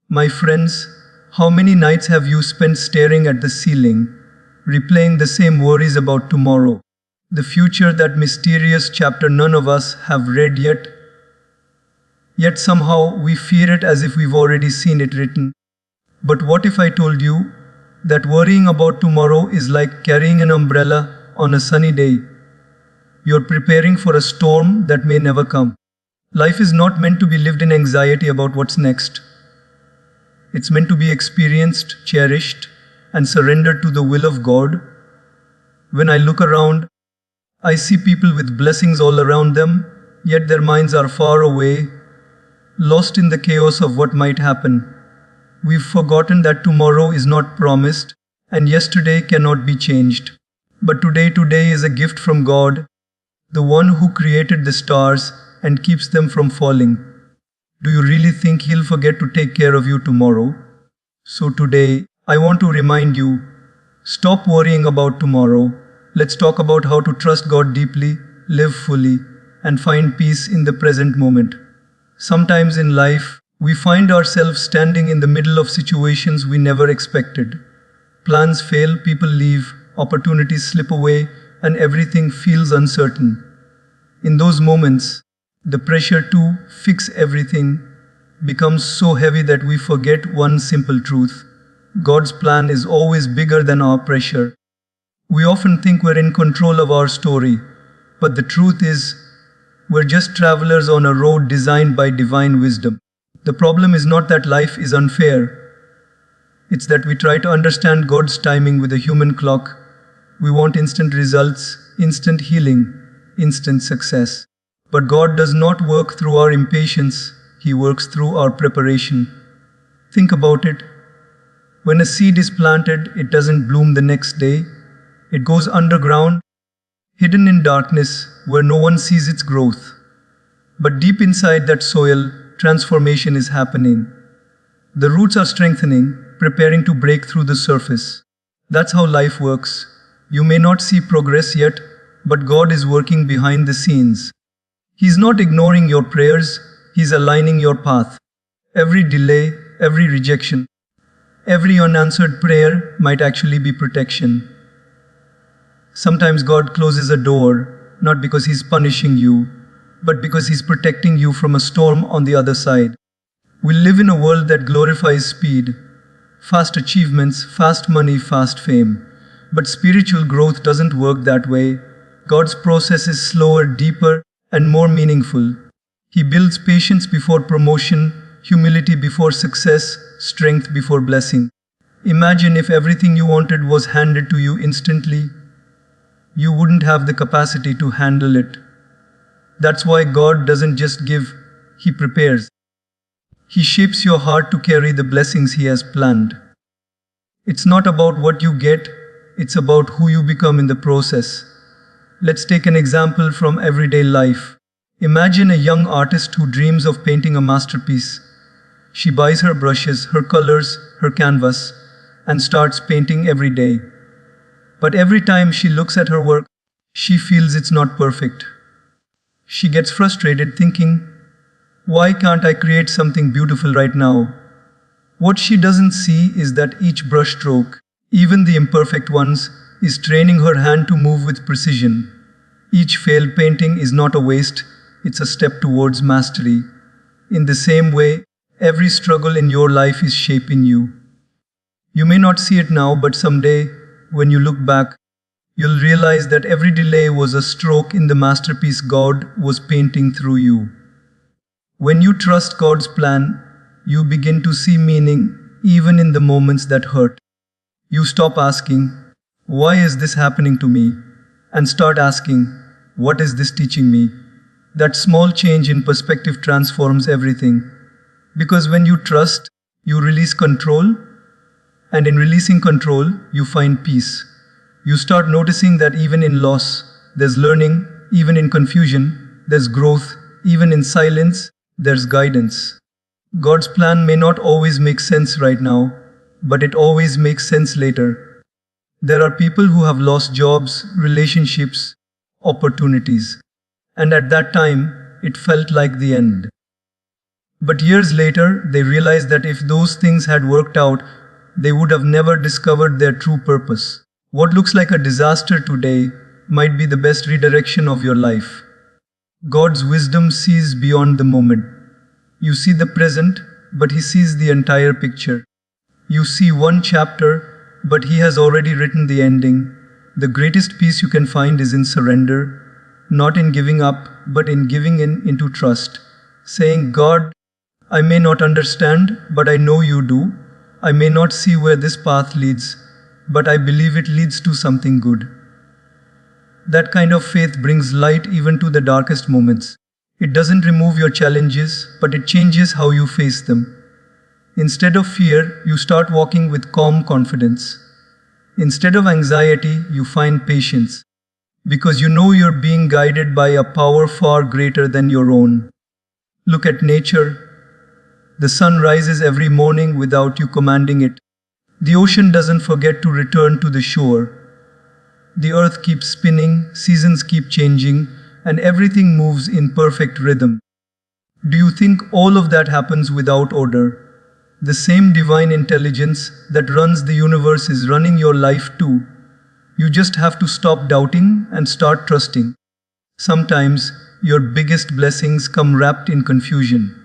My friends, how many nights have you spent staring at the ceiling, replaying the same worries about tomorrow, the future, that mysterious chapter none of us have read yet? Yet somehow we fear it as if we've already seen it written. But what if I told you that worrying about tomorrow is like carrying an umbrella on a sunny day? You're preparing for a storm that may never come. Life is not meant to be lived in anxiety about what's next. It's meant to be experienced, cherished, and surrendered to the will of God. When I look around, I see people with blessings all around them, yet their minds are far away, lost in the chaos of what might happen. We've forgotten that tomorrow is not promised, and yesterday cannot be changed. But today is a gift from God, the one who created the stars and keeps them from falling. Do you really think He'll forget to take care of you tomorrow? So today, I want to remind you, stop worrying about tomorrow. Let's talk about how to trust God deeply, live fully, and find peace in the present moment. Sometimes in life, we find ourselves standing in the middle of situations we never expected. Plans fail, people leave, opportunities slip away, and everything feels uncertain. In those moments, the pressure to fix everything becomes so heavy that we forget one simple truth. God's plan is always bigger than our pressure. We often think we're in control of our story, but the truth is, we're just travelers on a road designed by divine wisdom. The problem is not that life is unfair. It's that we try to understand God's timing with a human clock. We want instant results, instant healing, instant success. But God does not work through our impatience. He works through our preparation. Think about it. When a seed is planted, it doesn't bloom the next day. It goes underground, hidden in darkness where no one sees its growth. But deep inside that soil, transformation is happening. The roots are strengthening, preparing to break through the surface. That's how life works. You may not see progress yet, but God is working behind the scenes. He's not ignoring your prayers, He's aligning your path. Every delay, every rejection, every unanswered prayer might actually be protection. Sometimes God closes a door, not because He's punishing you, but because He's protecting you from a storm on the other side. We live in a world that glorifies speed, fast achievements, fast money, fast fame. But spiritual growth doesn't work that way. God's process is slower, deeper, and more meaningful. He builds patience before promotion, humility before success, strength before blessing. Imagine if everything you wanted was handed to you instantly. You wouldn't have the capacity to handle it. That's why God doesn't just give, He prepares. He shapes your heart to carry the blessings He has planned. It's not about what you get, it's about who you become in the process. Let's take an example from everyday life. Imagine a young artist who dreams of painting a masterpiece. She buys her brushes, her colors, her canvas, and starts painting every day. But every time she looks at her work, she feels it's not perfect. She gets frustrated thinking, why can't I create something beautiful right now? What she doesn't see is that each brushstroke, even the imperfect ones, is training her hand to move with precision. Each failed painting is not a waste, it's a step towards mastery. In the same way, every struggle in your life is shaping you. You may not see it now, but someday, when you look back, you'll realize that every delay was a stroke in the masterpiece God was painting through you. When you trust God's plan, you begin to see meaning even in the moments that hurt. You stop asking, why is this happening to me? And start asking, what is this teaching me? That small change in perspective transforms everything. Because when you trust, you release control, and in releasing control, you find peace. You start noticing that even in loss, there's learning, even in confusion, there's growth, even in silence, there's guidance. God's plan may not always make sense right now, but it always makes sense later. There are people who have lost jobs, relationships, opportunities, and at that time, it felt like the end. But years later, they realized that if those things had worked out, they would have never discovered their true purpose. What looks like a disaster today might be the best redirection of your life. God's wisdom sees beyond the moment. You see the present, but He sees the entire picture. You see one chapter, but He has already written the ending. The greatest peace you can find is in surrender, not in giving up, but in giving into trust. Saying, God, I may not understand, but I know you do. I may not see where this path leads, but I believe it leads to something good. That kind of faith brings light even to the darkest moments. It doesn't remove your challenges, but it changes how you face them. Instead of fear, you start walking with calm confidence. Instead of anxiety, you find patience. Because you know you're being guided by a power far greater than your own. Look at nature. The sun rises every morning without you commanding it. The ocean doesn't forget to return to the shore. The earth keeps spinning, seasons keep changing, and everything moves in perfect rhythm. Do you think all of that happens without order? The same divine intelligence that runs the universe is running your life too. You just have to stop doubting and start trusting. Sometimes your biggest blessings come wrapped in confusion.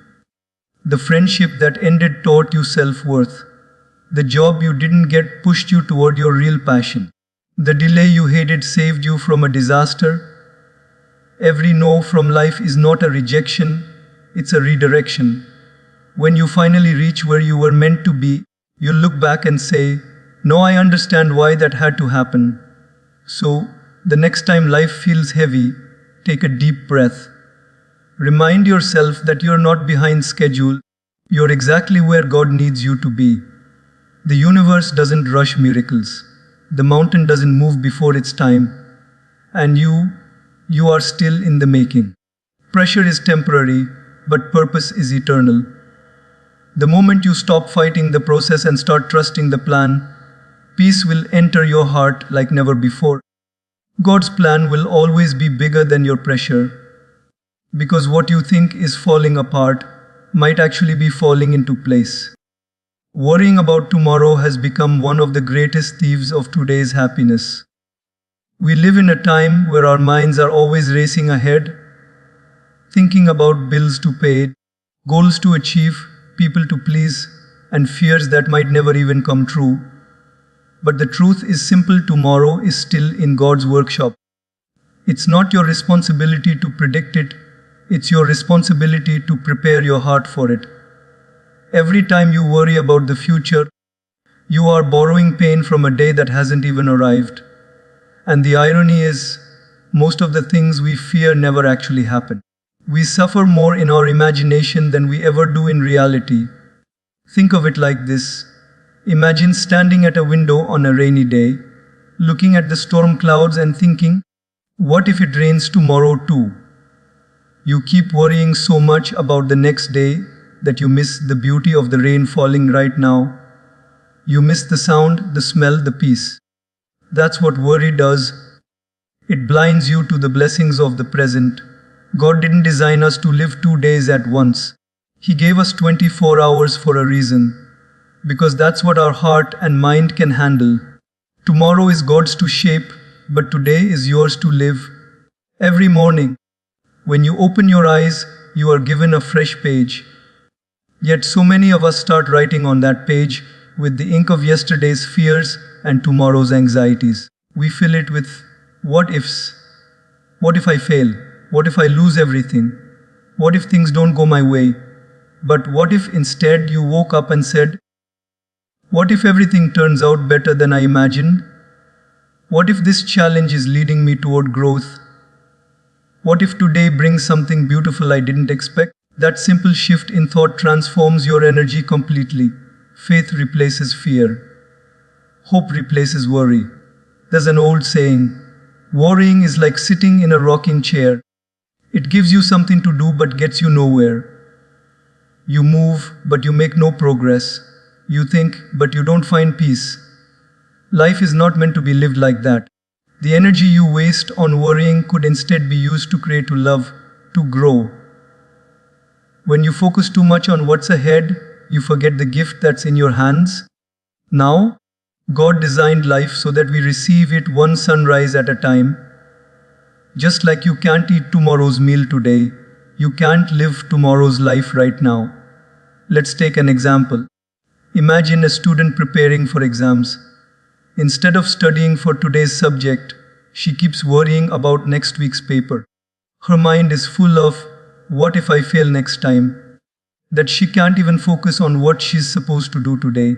The friendship that ended taught you self-worth. The job you didn't get pushed you toward your real passion. The delay you hated saved you from a disaster. Every no from life is not a rejection, it's a redirection. When you finally reach where you were meant to be, you'll look back and say, "No, I understand why that had to happen." So, the next time life feels heavy, take a deep breath. Remind yourself that you're not behind schedule, you're exactly where God needs you to be. The universe doesn't rush miracles. The mountain doesn't move before its time. And you are still in the making. Pressure is temporary, but purpose is eternal. The moment you stop fighting the process and start trusting the plan, peace will enter your heart like never before. God's plan will always be bigger than your pressure. Because what you think is falling apart might actually be falling into place. Worrying about tomorrow has become one of the greatest thieves of today's happiness. We live in a time where our minds are always racing ahead, thinking about bills to pay, goals to achieve, people to please, and fears that might never even come true. But the truth is simple: tomorrow is still in God's workshop. It's not your responsibility to predict it, it's your responsibility to prepare your heart for it. Every time you worry about the future, you are borrowing pain from a day that hasn't even arrived. And the irony is, most of the things we fear never actually happen. We suffer more in our imagination than we ever do in reality. Think of it like this. Imagine standing at a window on a rainy day, looking at the storm clouds and thinking, what if it rains tomorrow too? You keep worrying so much about the next day that you miss the beauty of the rain falling right now. You miss the sound, the smell, the peace. That's what worry does. It blinds you to the blessings of the present. God didn't design us to live 2 days at once. He gave us 24 hours for a reason. Because that's what our heart and mind can handle. Tomorrow is God's to shape, but today is yours to live. Every morning, when you open your eyes, you are given a fresh page. Yet so many of us start writing on that page with the ink of yesterday's fears and tomorrow's anxieties. We fill it with what ifs. What if I fail? What if I lose everything? What if things don't go my way? But what if instead you woke up and said, what if everything turns out better than I imagined? What if this challenge is leading me toward growth? What if today brings something beautiful I didn't expect? That simple shift in thought transforms your energy completely. Faith replaces fear. Hope replaces worry. There's an old saying, worrying is like sitting in a rocking chair. It gives you something to do but gets you nowhere. You move, but you make no progress. You think, but you don't find peace. Life is not meant to be lived like that. The energy you waste on worrying could instead be used to create, to love, to grow. When you focus too much on what's ahead, you forget the gift that's in your hands. Now, God designed life so that we receive it one sunrise at a time. Just like you can't eat tomorrow's meal today, you can't live tomorrow's life right now. Let's take an example. Imagine a student preparing for exams. Instead of studying for today's subject, she keeps worrying about next week's paper. Her mind is full of, what if I fail next time? That she can't even focus on what she's supposed to do today.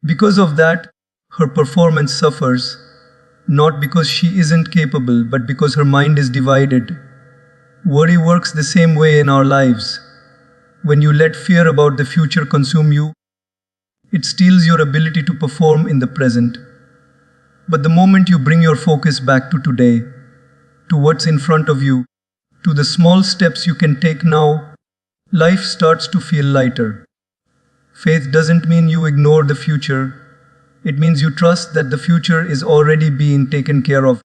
Because of that, her performance suffers, not because she isn't capable, but because her mind is divided. Worry works the same way in our lives. When you let fear about the future consume you, it steals your ability to perform in the present. But the moment you bring your focus back to today, to what's in front of you, to the small steps you can take now, life starts to feel lighter. Faith doesn't mean you ignore the future. It means you trust that the future is already being taken care of.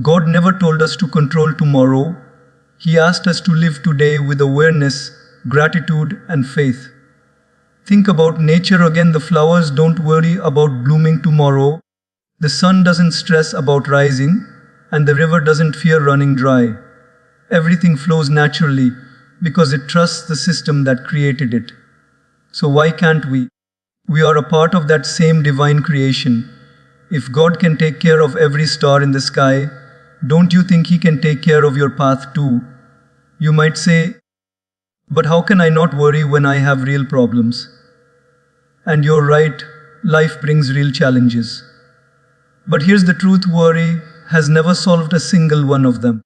God never told us to control tomorrow. He asked us to live today with awareness, gratitude, and faith. Think about nature again. The flowers don't worry about blooming tomorrow. The sun doesn't stress about rising, and the river doesn't fear running dry. Everything flows naturally because it trusts the system that created it. So why can't we? We are a part of that same divine creation. If God can take care of every star in the sky, don't you think He can take care of your path too? You might say, but how can I not worry when I have real problems? And you're right, life brings real challenges. But here's the truth, worry has never solved a single one of them.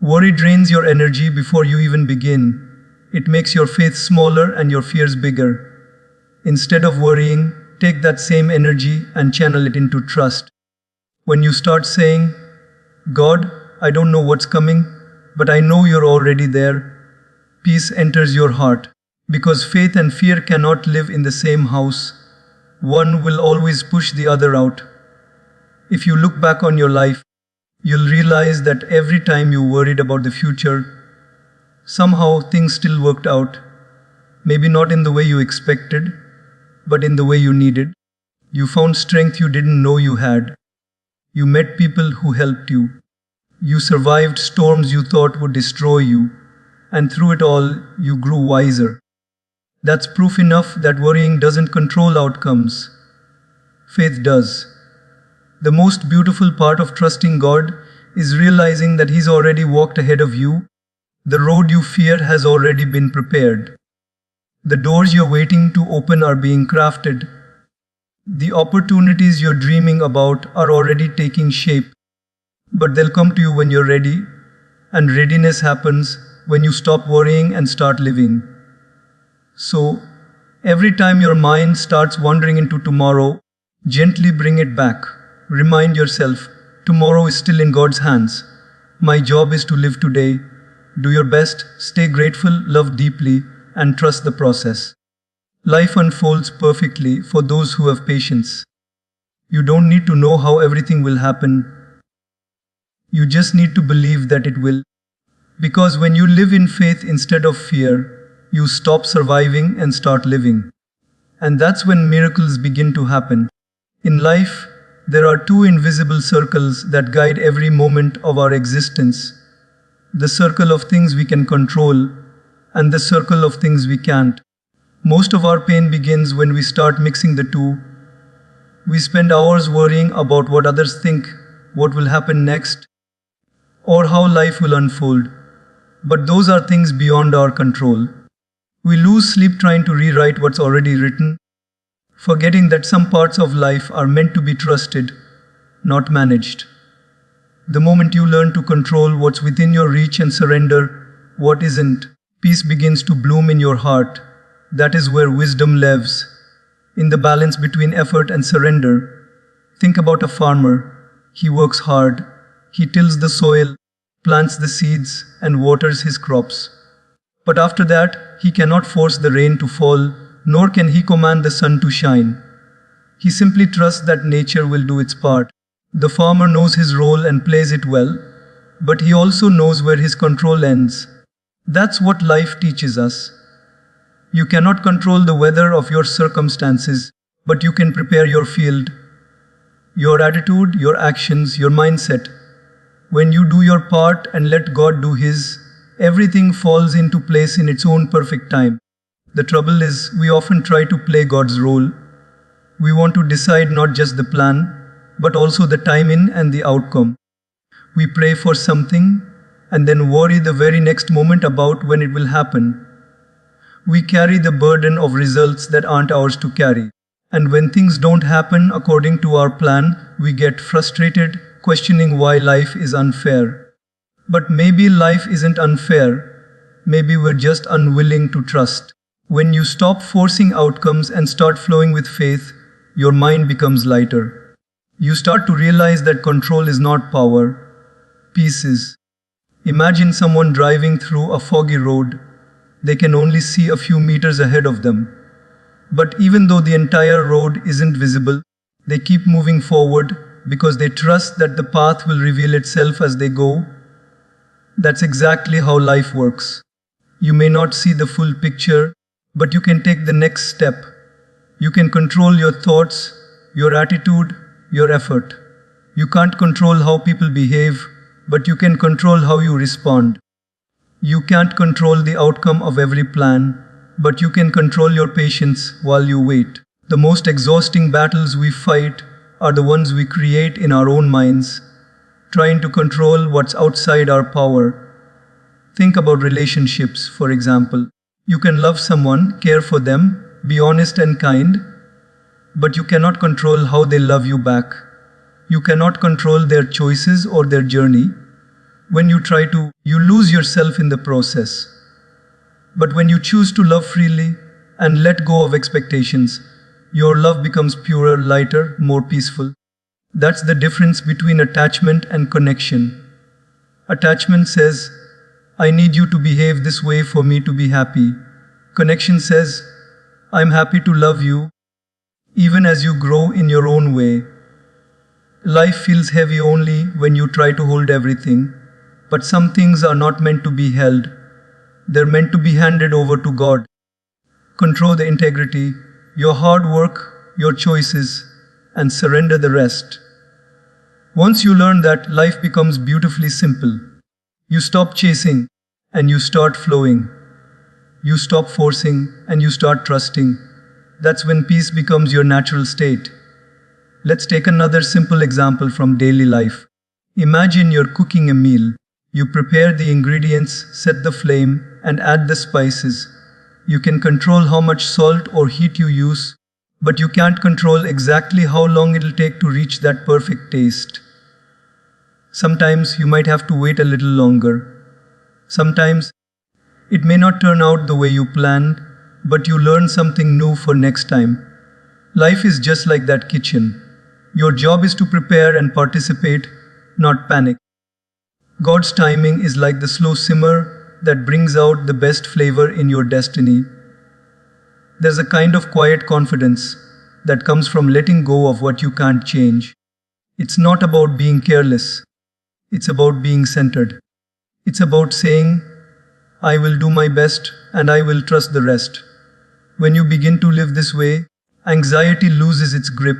Worry drains your energy before you even begin. It makes your faith smaller and your fears bigger. Instead of worrying, take that same energy and channel it into trust. When you start saying, God, I don't know what's coming, but I know you're already there, peace enters your heart. Because faith and fear cannot live in the same house. One will always push the other out. If you look back on your life, you'll realize that every time you worried about the future, somehow things still worked out. Maybe not in the way you expected, but in the way you needed. You found strength you didn't know you had. You met people who helped you. You survived storms you thought would destroy you. And through it all, you grew wiser. That's proof enough that worrying doesn't control outcomes. Faith does. The most beautiful part of trusting God is realizing that He's already walked ahead of you. The road you fear has already been prepared. The doors you're waiting to open are being crafted. The opportunities you're dreaming about are already taking shape. But they'll come to you when you're ready, and readiness happens when you stop worrying and start living. So, every time your mind starts wandering into tomorrow, gently bring it back. Remind yourself, tomorrow is still in God's hands. My job is to live today. Do your best, stay grateful, love deeply, and trust the process. Life unfolds perfectly for those who have patience. You don't need to know how everything will happen. You just need to believe that it will. Because when you live in faith instead of fear, you stop surviving and start living. And that's when miracles begin to happen. In life, there are two invisible circles that guide every moment of our existence. The circle of things we can control and the circle of things we can't. Most of our pain begins when we start mixing the two. We spend hours worrying about what others think, what will happen next, or how life will unfold. But those are things beyond our control. We lose sleep trying to rewrite what's already written, forgetting that some parts of life are meant to be trusted, not managed. The moment you learn to control what's within your reach and surrender what isn't, peace begins to bloom in your heart. That is where wisdom lives, in the balance between effort and surrender. Think about a farmer. He works hard. He tills the soil, plants the seeds, and waters his crops. But after that, he cannot force the rain to fall, nor can he command the sun to shine. He simply trusts that nature will do its part. The farmer knows his role and plays it well, but he also knows where his control ends. That's what life teaches us. You cannot control the weather of your circumstances, but you can prepare your field, your attitude, your actions, your mindset. When you do your part and let God do His, everything falls into place in its own perfect time. The trouble is, we often try to play God's role. We want to decide not just the plan, but also the timing and the outcome. We pray for something and then worry the very next moment about when it will happen. We carry the burden of results that aren't ours to carry. And when things don't happen according to our plan, we get frustrated, questioning why life is unfair. But maybe life isn't unfair. Maybe we're just unwilling to trust. When you stop forcing outcomes and start flowing with faith, your mind becomes lighter. You start to realize that control is not power, peace is. Imagine someone driving through a foggy road. They can only see a few meters ahead of them. But even though the entire road isn't visible, they keep moving forward because they trust that the path will reveal itself as they go. That's exactly how life works. You may not see the full picture, but you can take the next step. You can control your thoughts, your attitude, your effort. You can't control how people behave, but you can control how you respond. You can't control the outcome of every plan, but you can control your patience while you wait. The most exhausting battles we fight are the ones we create in our own minds, trying to control what's outside our power. Think about relationships, for example. You can love someone, care for them, be honest and kind, but you cannot control how they love you back. You cannot control their choices or their journey. When you try to, you lose yourself in the process. But when you choose to love freely and let go of expectations, your love becomes purer, lighter, more peaceful. That's the difference between attachment and connection. Attachment says, I need you to behave this way for me to be happy. Connection says, I'm happy to love you, even as you grow in your own way. Life feels heavy only when you try to hold everything, but some things are not meant to be held. They're meant to be handed over to God. Control the integrity, your hard work, your choices, and surrender the rest. Once you learn that, life becomes beautifully simple. You stop chasing and you start flowing. You stop forcing and you start trusting. That's when peace becomes your natural state. Let's take another simple example from daily life. Imagine you're cooking a meal. You prepare the ingredients, set the flame, and add the spices. You can control how much salt or heat you use, but you can't control exactly how long it'll take to reach that perfect taste. Sometimes you might have to wait a little longer. Sometimes it may not turn out the way you planned, but you learn something new for next time. Life is just like that kitchen. Your job is to prepare and participate, not panic. God's timing is like the slow simmer that brings out the best flavor in your destiny. There's a kind of quiet confidence that comes from letting go of what you can't change. It's not about being careless. It's about being centered. It's about saying, I will do my best and I will trust the rest. When you begin to live this way, anxiety loses its grip.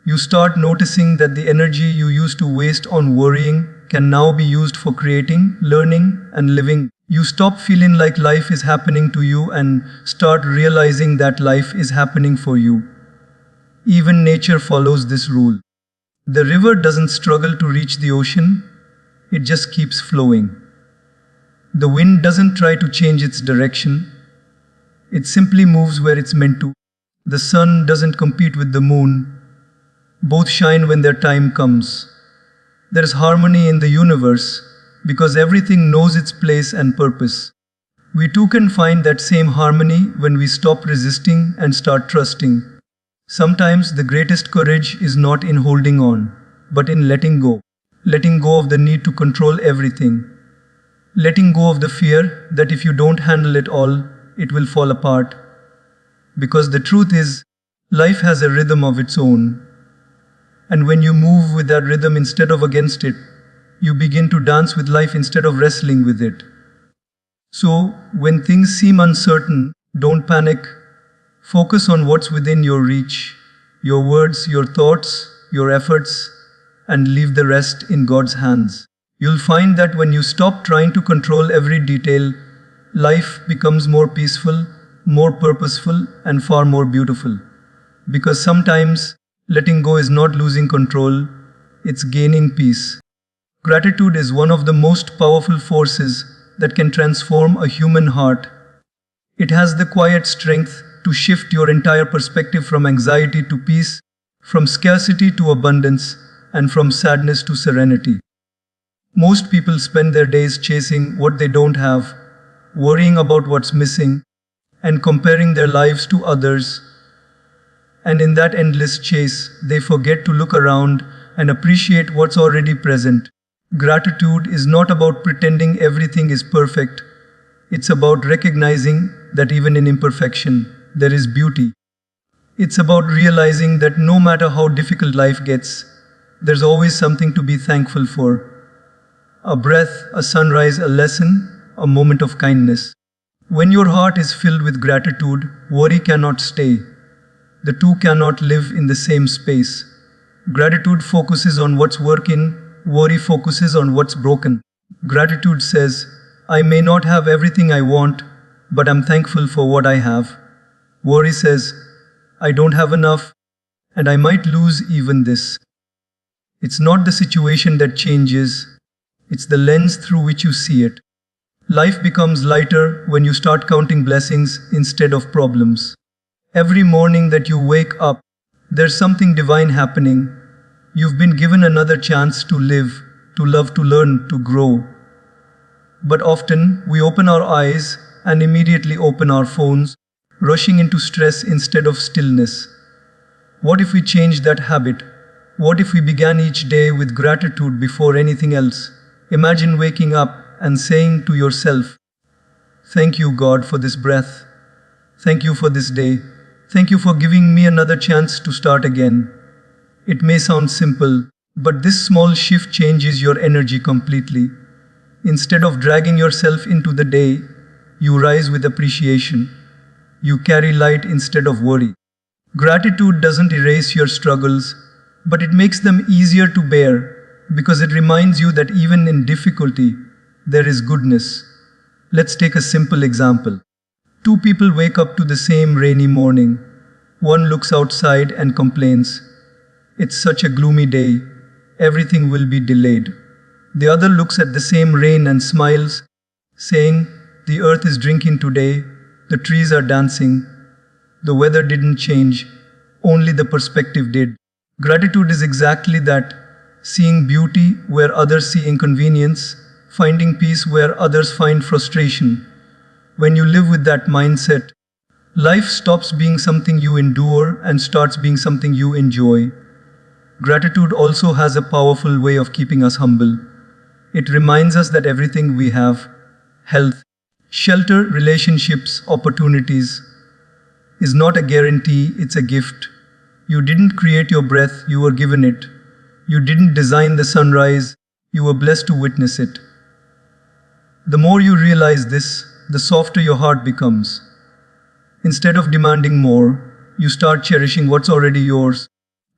You start noticing that the energy you used to waste on worrying can now be used for creating, learning, and living. You stop feeling like life is happening to you and start realizing that life is happening for you. Even nature follows this rule. The river doesn't struggle to reach the ocean, it just keeps flowing. The wind doesn't try to change its direction, it simply moves where it's meant to. The sun doesn't compete with the moon. Both shine when their time comes. There is harmony in the universe because everything knows its place and purpose. We too can find that same harmony when we stop resisting and start trusting. Sometimes the greatest courage is not in holding on, but in letting go. Letting go of the need to control everything. Letting go of the fear that if you don't handle it all, it will fall apart. Because the truth is, life has a rhythm of its own. And when you move with that rhythm instead of against it, you begin to dance with life instead of wrestling with it. So, when things seem uncertain, Don't panic. Focus on what's within your reach, your words, your thoughts, your efforts, and leave the rest in God's hands. You'll find that when you stop trying to control every detail, life becomes more peaceful, more purposeful, and far more beautiful. Because sometimes letting go is not losing control, it's gaining peace. Gratitude is one of the most powerful forces that can transform a human heart. It has the quiet strength to shift your entire perspective from anxiety to peace, from scarcity to abundance, and from sadness to serenity. Most people spend their days chasing what they don't have, worrying about what's missing, and comparing their lives to others. And in that endless chase, they forget to look around and appreciate what's already present. Gratitude is not about pretending everything is perfect. It's about recognizing that even in imperfection, there is beauty. It's about realizing that no matter how difficult life gets, there's always something to be thankful for. A breath, a sunrise, a lesson, a moment of kindness. When your heart is filled with gratitude, worry cannot stay. The two cannot live in the same space. Gratitude focuses on what's working, worry focuses on what's broken. Gratitude says, I may not have everything I want, but I'm thankful for what I have. Worry says, I don't have enough, and I might lose even this. It's not the situation that changes, it's the lens through which you see it. Life becomes lighter when you start counting blessings instead of problems. Every morning that you wake up, there's something divine happening. You've been given another chance to live, to love, to learn, to grow. But often we open our eyes and immediately open our phones, rushing into stress instead of stillness. What if we changed that habit? What if we began each day with gratitude before anything else? Imagine waking up and saying to yourself, thank you, God, for this breath. Thank you for this day. Thank you for giving me another chance to start again. It may sound simple, but this small shift changes your energy completely. Instead of dragging yourself into the day, you rise with appreciation. You carry light instead of worry. Gratitude doesn't erase your struggles, but it makes them easier to bear because it reminds you that even in difficulty, there is goodness. Let's take a simple example. Two people wake up to the same rainy morning. One looks outside and complains, it's such a gloomy day, everything will be delayed. The other looks at the same rain and smiles, saying, the earth is drinking today, the trees are dancing, the weather didn't change, only the perspective did. Gratitude is exactly that, seeing beauty where others see inconvenience, finding peace where others find frustration. When you live with that mindset, life stops being something you endure and starts being something you enjoy. Gratitude also has a powerful way of keeping us humble. It reminds us that everything we have, health, shelter, relationships, opportunities, is not a guarantee, it's a gift. You didn't create your breath, you were given it. You didn't design the sunrise, you were blessed to witness it. The more you realize this, the softer your heart becomes. Instead of demanding more, you start cherishing what's already yours.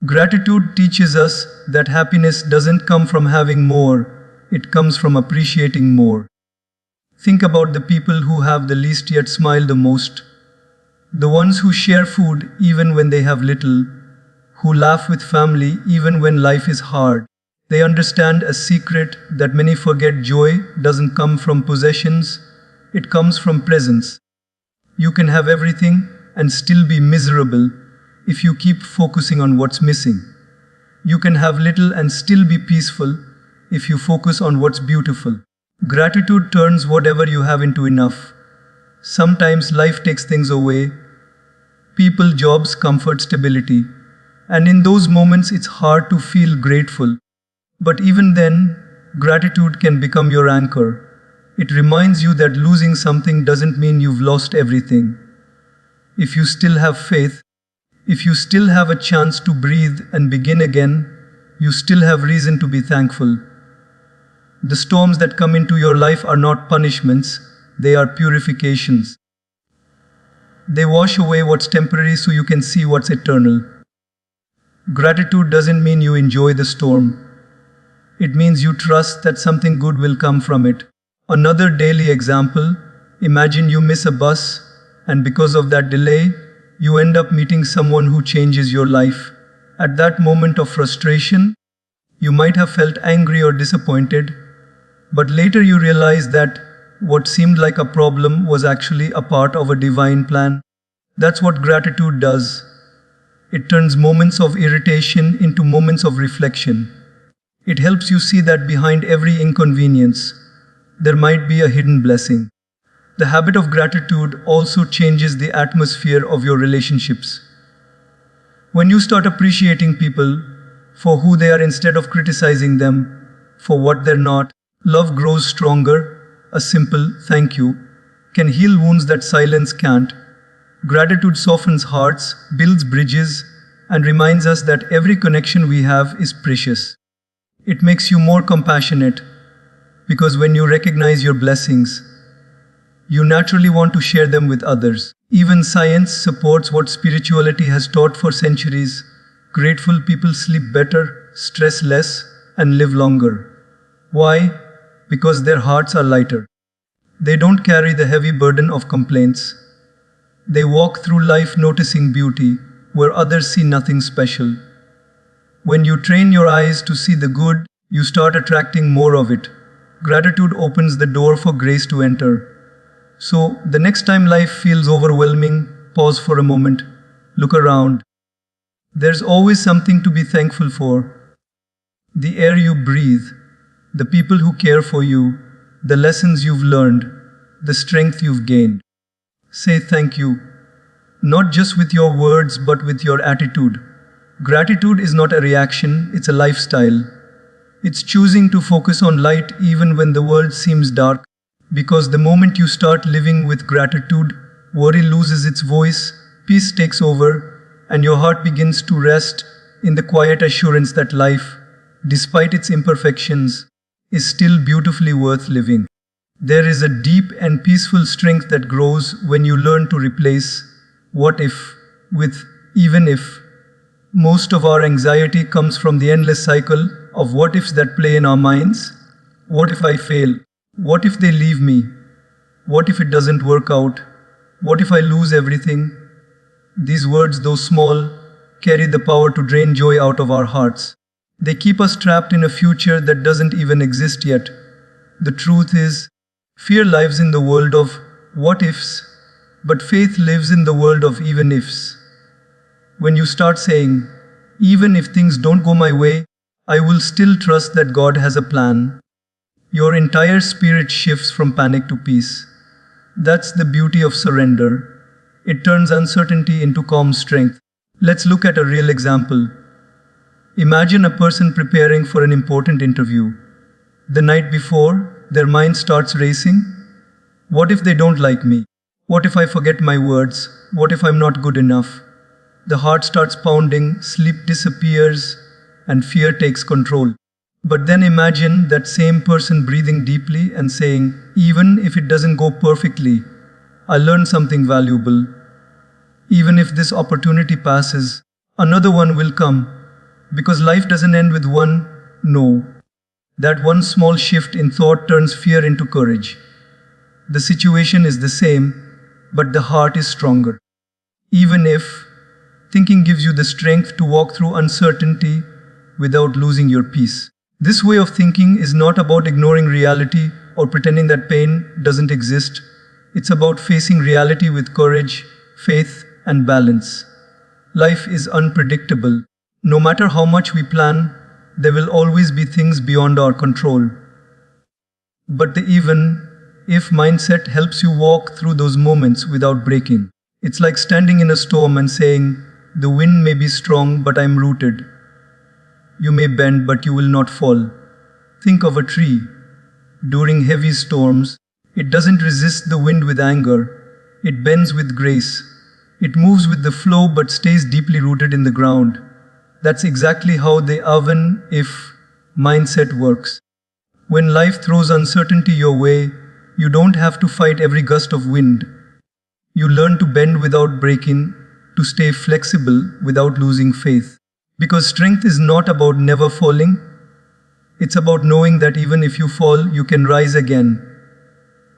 Gratitude teaches us that happiness doesn't come from having more, it comes from appreciating more. Think about the people who have the least yet smile the most. The ones who share food even when they have little, who laugh with family even when life is hard. They understand a secret that many forget: joy doesn't come from possessions, it comes from presence. You can have everything and still be miserable if you keep focusing on what's missing. You can have little and still be peaceful if you focus on what's beautiful. Gratitude turns whatever you have into enough. Sometimes life takes things away, people, jobs, comfort, stability. And in those moments it's hard to feel grateful. But even then, gratitude can become your anchor. It reminds you that losing something doesn't mean you've lost everything. If you still have faith, if you still have a chance to breathe and begin again, you still have reason to be thankful. The storms that come into your life are not punishments, they are purifications. They wash away what's temporary so you can see what's eternal. Gratitude doesn't mean you enjoy the storm. It means you trust that something good will come from it. Another daily example, imagine you miss a bus, and because of that delay, you end up meeting someone who changes your life. At that moment of frustration, you might have felt angry or disappointed, but later you realize that what seemed like a problem was actually a part of a divine plan. That's what gratitude does. It turns moments of irritation into moments of reflection. It helps you see that behind every inconvenience, there might be a hidden blessing. The habit of gratitude also changes the atmosphere of your relationships. When you start appreciating people for who they are instead of criticizing them for what they're not, love grows stronger. A simple thank you can heal wounds that silence can't. Gratitude softens hearts, builds bridges, and reminds us that every connection we have is precious. It makes you more compassionate because when you recognize your blessings, you naturally want to share them with others. Even science supports what spirituality has taught for centuries. Grateful people sleep better, stress less, and live longer. Why? Because their hearts are lighter. They don't carry the heavy burden of complaints. They walk through life noticing beauty where others see nothing special. When you train your eyes to see the good, you start attracting more of it. Gratitude opens the door for grace to enter. So, the next time life feels overwhelming, pause for a moment, look around. There's always something to be thankful for. The air you breathe, the people who care for you, the lessons you've learned, the strength you've gained. Say thank you, not just with your words but with your attitude. Gratitude is not a reaction, it's a lifestyle. It's choosing to focus on light even when the world seems dark. Because the moment you start living with gratitude, worry loses its voice, peace takes over, and your heart begins to rest in the quiet assurance that life, despite its imperfections, is still beautifully worth living. There is a deep and peaceful strength that grows when you learn to replace what if with even if. Most of our anxiety comes from the endless cycle of what ifs that play in our minds. What if I fail? What if they leave me? What if it doesn't work out? What if I lose everything? These words, though small, carry the power to drain joy out of our hearts. They keep us trapped in a future that doesn't even exist yet. The truth is, fear lives in the world of what ifs, but faith lives in the world of even ifs. When you start saying, even if things don't go my way, I will still trust that God has a plan. Your entire spirit shifts from panic to peace. That's the beauty of surrender. It turns uncertainty into calm strength. Let's look at a real example. Imagine a person preparing for an important interview. The night before, their mind starts racing. What if they don't like me? What if I forget my words? What if I'm not good enough? The heart starts pounding, sleep disappears, and fear takes control. But then imagine that same person breathing deeply and saying, even if it doesn't go perfectly, I learned something valuable. Even if this opportunity passes, another one will come. Because life doesn't end with one no. That one small shift in thought turns fear into courage. The situation is the same, but the heart is stronger. Even if thinking gives you the strength to walk through uncertainty without losing your peace. This way of thinking is not about ignoring reality or pretending that pain doesn't exist. It's about facing reality with courage, faith, and balance. Life is unpredictable. No matter how much we plan, there will always be things beyond our control. But the even if mindset helps you walk through those moments without breaking. It's like standing in a storm and saying, the wind may be strong, but I'm rooted. You may bend, but you will not fall. Think of a tree. During heavy storms, it doesn't resist the wind with anger. It bends with grace. It moves with the flow but stays deeply rooted in the ground. That's exactly how the even if mindset works. When life throws uncertainty your way, you don't have to fight every gust of wind. You learn to bend without breaking, to stay flexible without losing faith. Because strength is not about never falling, it's about knowing that even if you fall, you can rise again.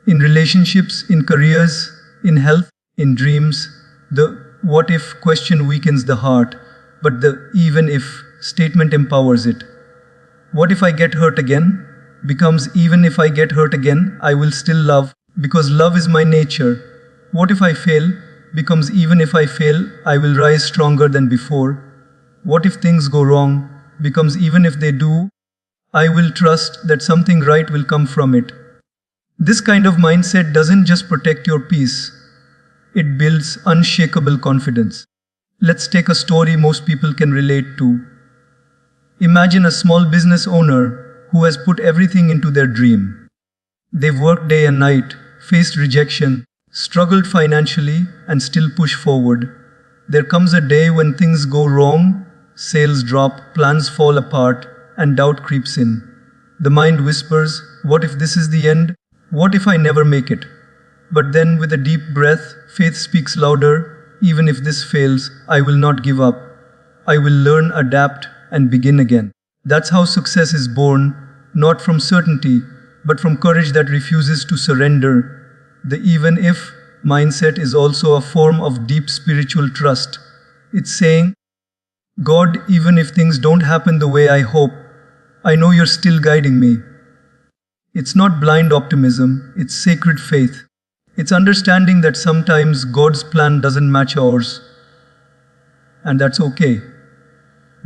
In relationships, in careers, in health, in dreams, the what if question weakens the heart, but the even if statement empowers it. What if I get hurt again? Becomes even if I get hurt again, I will still love, because love is my nature. What if I fail? Becomes even if I fail, I will rise stronger than before. What if things go wrong? Becomes even if they do, I will trust that something right will come from it. This kind of mindset doesn't just protect your peace, it builds unshakable confidence. Let's take a story most people can relate to. Imagine a small business owner who has put everything into their dream. They've worked day and night, faced rejection, struggled financially, and still push forward. There comes a day when things go wrong, sales drop, plans fall apart, and doubt creeps in. The mind whispers, what if this is the end? What if I never make it? But then, with a deep breath, faith speaks louder. Even if this fails, I will not give up. I will learn, adapt, and begin again. That's how success is born, not from certainty, but from courage that refuses to surrender. The even if mindset is also a form of deep spiritual trust. It's saying, God, even if things don't happen the way I hope, I know you're still guiding me. It's not blind optimism, it's sacred faith. It's understanding that sometimes God's plan doesn't match ours. And that's okay.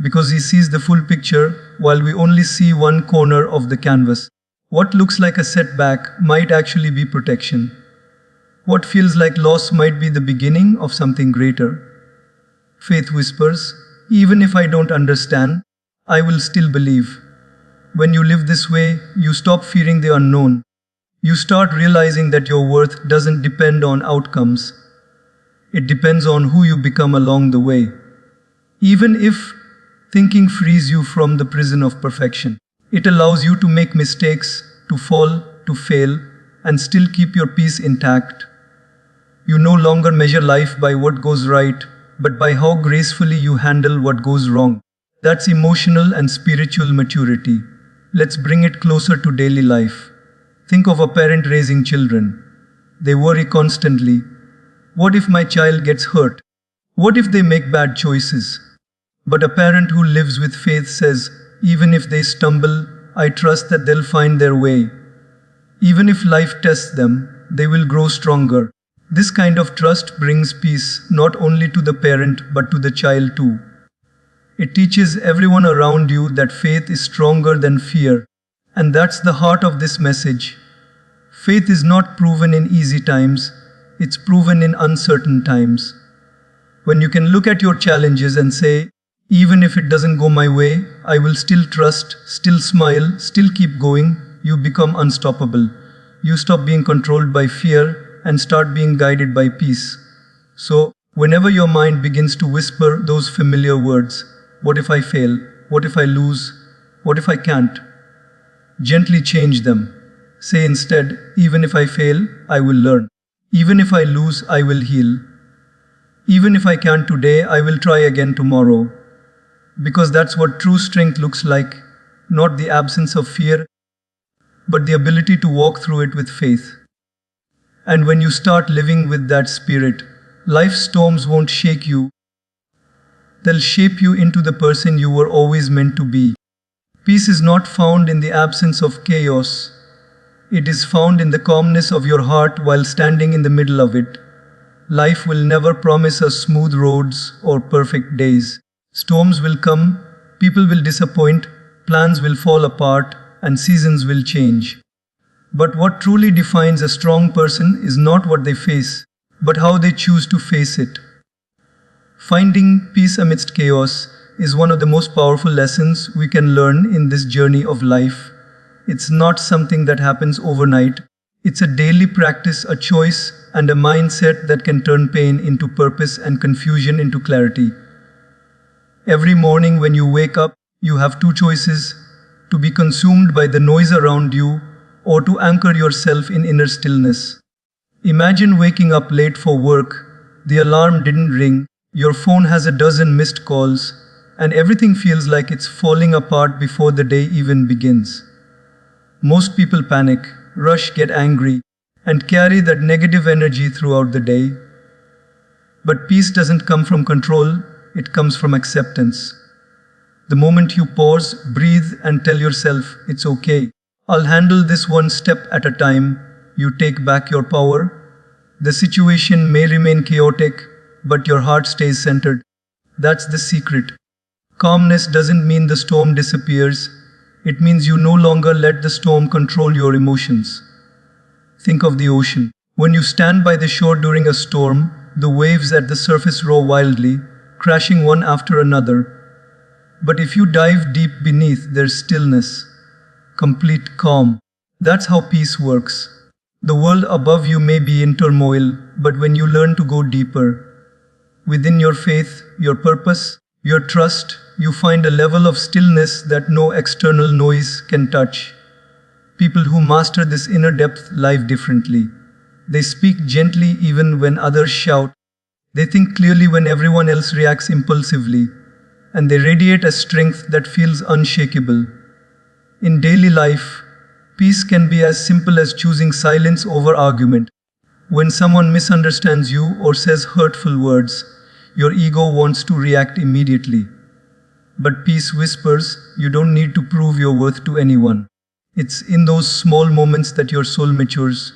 Because He sees the full picture while we only see one corner of the canvas. What looks like a setback might actually be protection. What feels like loss might be the beginning of something greater. Faith whispers, even if I don't understand, I will still believe. When you live this way, you stop fearing the unknown. You start realizing that your worth doesn't depend on outcomes. It depends on who you become along the way. Even if thinking frees you from the prison of perfection, it allows you to make mistakes, to fall, to fail, and still keep your peace intact. You no longer measure life by what goes right, but by how gracefully you handle what goes wrong. That's emotional and spiritual maturity. Let's bring it closer to daily life. Think of a parent raising children. They worry constantly. What if my child gets hurt? What if they make bad choices? But a parent who lives with faith says, even if they stumble, I trust that they'll find their way. Even if life tests them, they will grow stronger. This kind of trust brings peace not only to the parent but to the child too. It teaches everyone around you that faith is stronger than fear. And that's the heart of this message. Faith is not proven in easy times, it's proven in uncertain times. When you can look at your challenges and say, even if it doesn't go my way, I will still trust, still smile, still keep going, you become unstoppable. You stop being controlled by fear and start being guided by peace. So, whenever your mind begins to whisper those familiar words, what if I fail? What if I lose? What if I can't? Gently change them. Say instead, even if I fail, I will learn. Even if I lose, I will heal. Even if I can't today, I will try again tomorrow. Because that's what true strength looks like, not the absence of fear, but the ability to walk through it with faith. And when you start living with that spirit, life's storms won't shake you. They'll shape you into the person you were always meant to be. Peace is not found in the absence of chaos. It is found in the calmness of your heart while standing in the middle of it. Life will never promise us smooth roads or perfect days. Storms will come, people will disappoint, plans will fall apart, and seasons will change. But what truly defines a strong person is not what they face, but how they choose to face it. Finding peace amidst chaos is one of the most powerful lessons we can learn in this journey of life. It's not something that happens overnight. It's a daily practice, a choice, and a mindset that can turn pain into purpose and confusion into clarity. Every morning when you wake up, you have two choices: to be consumed by the noise around you or to anchor yourself in inner stillness. Imagine waking up late for work, the alarm didn't ring, your phone has a dozen missed calls, and everything feels like it's falling apart before the day even begins. Most people panic, rush, get angry, and carry that negative energy throughout the day. But peace doesn't come from control, it comes from acceptance. The moment you pause, breathe, and tell yourself, it's okay, I'll handle this one step at a time, you take back your power. The situation may remain chaotic, but your heart stays centered. That's the secret. Calmness doesn't mean the storm disappears, it means you no longer let the storm control your emotions. Think of the ocean. When you stand by the shore during a storm, the waves at the surface roar wildly, crashing one after another. But if you dive deep beneath, there's stillness, complete calm. That's how peace works. The world above you may be in turmoil, but when you learn to go deeper, within your faith, your purpose, your trust, you find a level of stillness that no external noise can touch. People who master this inner depth live differently. They speak gently even when others shout. They think clearly when everyone else reacts impulsively. And they radiate a strength that feels unshakable. In daily life, peace can be as simple as choosing silence over argument. When someone misunderstands you or says hurtful words, your ego wants to react immediately. But peace whispers, you don't need to prove your worth to anyone. It's in those small moments that your soul matures.